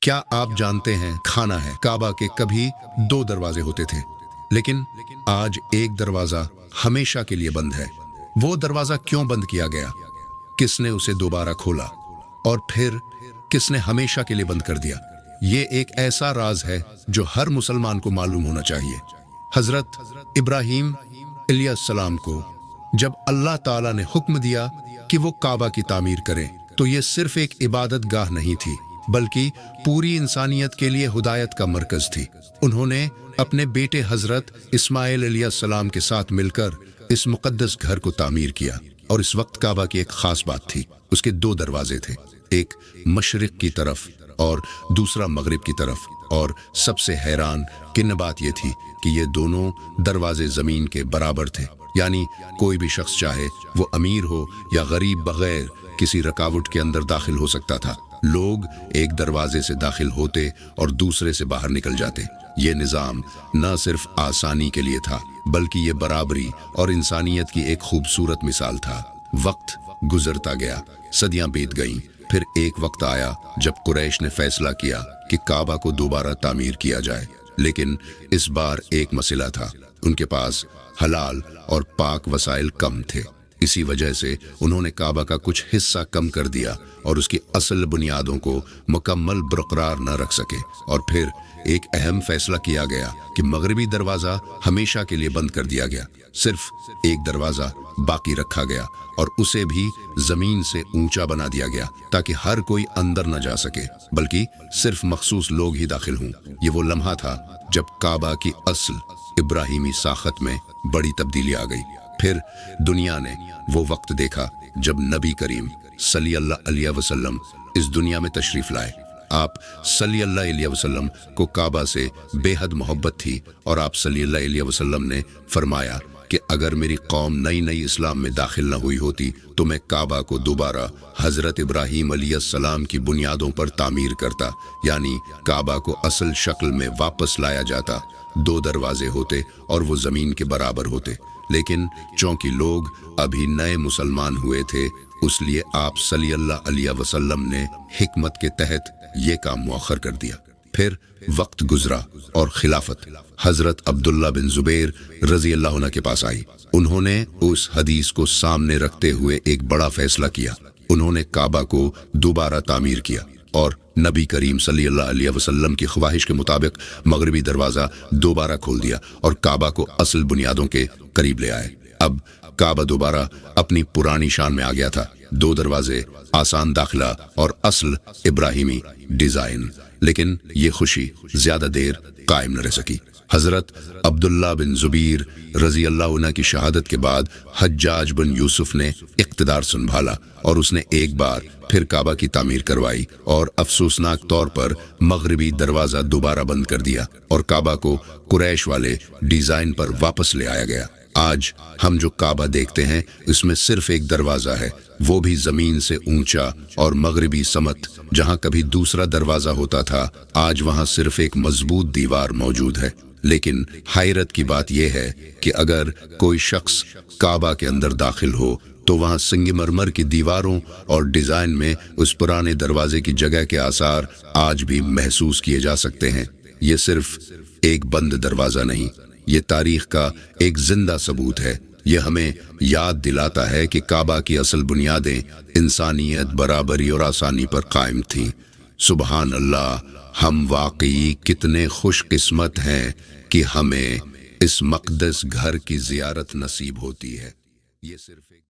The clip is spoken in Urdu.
کیا آپ جانتے ہیں کھانا ہے کعبہ کے کبھی دو دروازے ہوتے تھے، لیکن آج ایک دروازہ ہمیشہ کے لیے بند ہے۔ وہ دروازہ کیوں بند کیا گیا؟ کس نے اسے دوبارہ کھولا؟ اور پھر کس نے ہمیشہ کے لیے بند کر دیا؟ یہ ایک ایسا راز ہے جو ہر مسلمان کو معلوم ہونا چاہیے۔ حضرت ابراہیم علیہ السلام کو جب اللہ تعالیٰ نے حکم دیا کہ وہ کعبہ کی تعمیر کریں تو یہ صرف ایک عبادت گاہ نہیں تھی، بلکہ پوری انسانیت کے لیے ہدایت کا مرکز تھی۔ انہوں نے اپنے بیٹے حضرت اسماعیل علیہ السلام کے ساتھ مل کر اس مقدس گھر کو تعمیر کیا، اور اس وقت کعبہ کی ایک خاص بات تھی، اس کے دو دروازے تھے، ایک مشرق کی طرف اور دوسرا مغرب کی طرف، اور سب سے حیران کن بات یہ تھی کہ یہ دونوں دروازے زمین کے برابر تھے، یعنی کوئی بھی شخص چاہے وہ امیر ہو یا غریب بغیر کسی رکاوٹ کے اندر داخل ہو سکتا تھا۔ لوگ ایک دروازے سے داخل ہوتے اور دوسرے سے باہر نکل جاتے۔ یہ نظام نہ صرف آسانی کے لیے تھا بلکہ یہ برابری اور انسانیت کی ایک خوبصورت مثال تھا۔ وقت گزرتا گیا، صدیاں بیت گئیں، پھر ایک وقت آیا جب قریش نے فیصلہ کیا کہ کعبہ کو دوبارہ تعمیر کیا جائے، لیکن اس بار ایک مسئلہ تھا، ان کے پاس حلال اور پاک وسائل کم تھے۔ اسی وجہ سے انہوں نے کعبہ کا کچھ حصہ کم کر دیا اور اس کی اصل بنیادوں کو مکمل برقرار نہ رکھ سکے۔ اور پھر ایک اہم فیصلہ کیا گیا کہ مغربی دروازہ ہمیشہ کے لیے بند کر دیا گیا، صرف ایک دروازہ باقی رکھا گیا اور اسے بھی زمین سے اونچا بنا دیا گیا تاکہ ہر کوئی اندر نہ جا سکے بلکہ صرف مخصوص لوگ ہی داخل ہوں۔ یہ وہ لمحہ تھا جب کعبہ کی اصل ابراہیمی ساخت میں بڑی تبدیلی آ گئی۔ پھر دنیا نے وہ وقت دیکھا جب نبی کریم صلی اللہ علیہ وسلم اس دنیا میں تشریف لائے۔ آپ صلی اللہ علیہ وسلم کو کعبہ سے بے حد محبت تھی، اور آپ صلی اللہ علیہ وسلم نے فرمایا کہ اگر میری قوم نئی اسلام میں داخل نہ ہوئی ہوتی تو میں کعبہ کو دوبارہ حضرت ابراہیم علیہ السلام کی بنیادوں پر تعمیر کرتا، یعنی کعبہ کو اصل شکل میں واپس لایا جاتا۔ دو دروازے ہوتے اور وہ زمین کے برابر ہوتے، لیکن چونکہ لوگ ابھی نئے مسلمان ہوئے تھے اس لیے آپ صلی اللہ علیہ وسلم نے حکمت کے تحت یہ کام مؤخر کر دیا۔ پھر وقت گزرا اور خلافت حضرت عبداللہ بن زبیر رضی اللہ عنہ کے پاس آئی۔ انہوں نے اس حدیث کو سامنے رکھتے ہوئے ایک بڑا فیصلہ کیا۔ انہوں نے کعبہ کو دوبارہ تعمیر کیا اور نبی کریم صلی اللہ علیہ وسلم کی خواہش کے مطابق مغربی دروازہ دوبارہ کھول دیا اور کعبہ کو اصل بنیادوں کے قریب لے آئے۔ اب کعبہ دوبارہ اپنی پرانی شان میں آ گیا تھا، دو دروازے، آسان داخلہ اور اصل ابراہیمی ڈیزائن۔ لیکن یہ خوشی زیادہ دیر قائم نہ رہ سکی۔ حضرت عبداللہ بن زبیر رضی اللہ عنہ کی شہادت کے بعد حجاج بن یوسف نے اقتدار سنبھالا اور اس نے ایک بار پھر کعبہ کی تعمیر کروائی اور افسوسناک طور پر مغربی دروازہ دوبارہ بند کر دیا اور کعبہ کو قریش والے ڈیزائن پر واپس لے آیا گیا۔ آج ہم جو کعبہ دیکھتے ہیں اس میں صرف ایک دروازہ ہے، وہ بھی زمین سے اونچا، اور مغربی سمت جہاں کبھی دوسرا دروازہ ہوتا تھا آج وہاں صرف ایک مضبوط دیوار موجود ہے۔ لیکن حیرت کی بات یہ ہے کہ اگر کوئی شخص کعبہ کے اندر داخل ہو تو وہاں سنگ مرمر کی دیواروں اور ڈیزائن میں اس پرانے دروازے کی جگہ کے آثار آج بھی محسوس کیے جا سکتے ہیں۔ یہ صرف ایک بند دروازہ نہیں، یہ تاریخ کا ایک زندہ ثبوت ہے۔ یہ ہمیں یاد دلاتا ہے کہ کعبہ کی اصل بنیادیں انسانیت، برابری اور آسانی پر قائم تھیں۔ سبحان اللہ، ہم واقعی کتنے خوش قسمت ہیں کہ ہمیں اس مقدس گھر کی زیارت نصیب ہوتی ہے۔ یہ صرف ایک